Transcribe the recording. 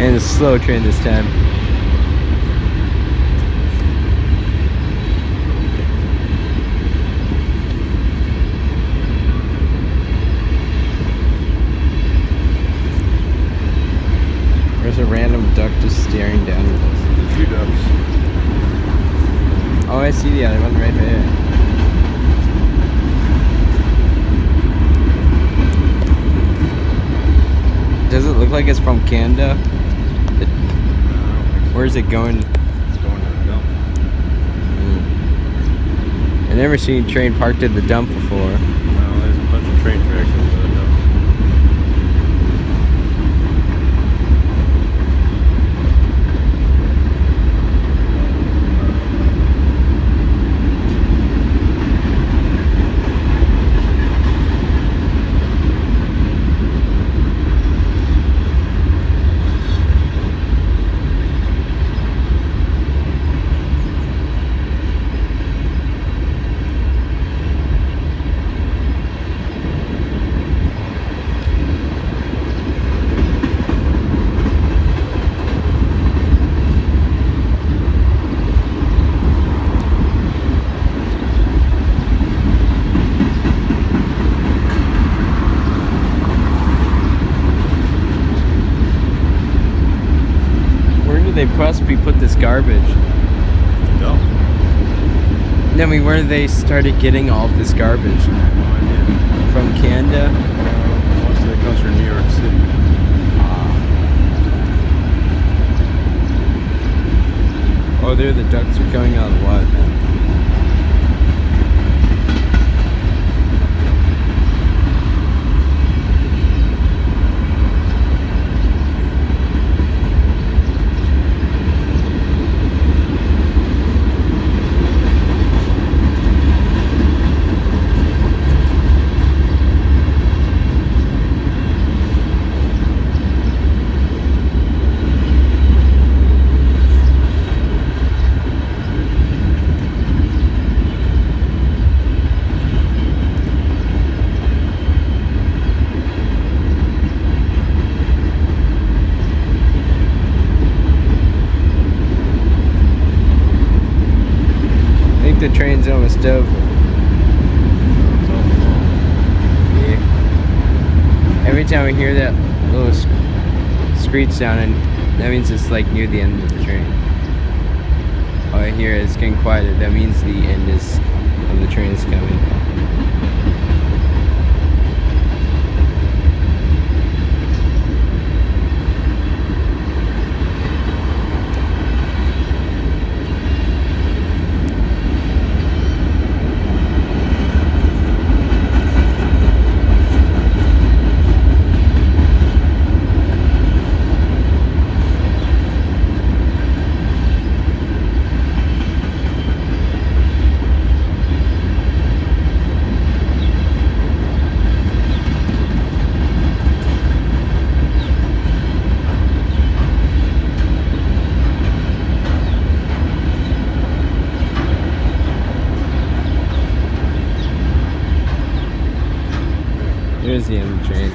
And it's a slow train this time. There's a random duck just staring down at us. There's 2 ducks. Oh, I see the other one right there. Does it look like it's from Canada? Where's it going? It's going to the dump. I've never seen a train parked at the dump before. No, there's a bunch of train tracks over the dump. They possibly put this garbage? Dump. I mean, where they started getting all of this garbage? I have no idea. From Canada? Most of it comes from New York City. Oh, there the ducks are coming out of what? The train's almost over. Yeah. Every time I hear that little screech sound, and that means it's like near the end of the train. Oh, I hear it's getting quieter. That means the end of the train is coming.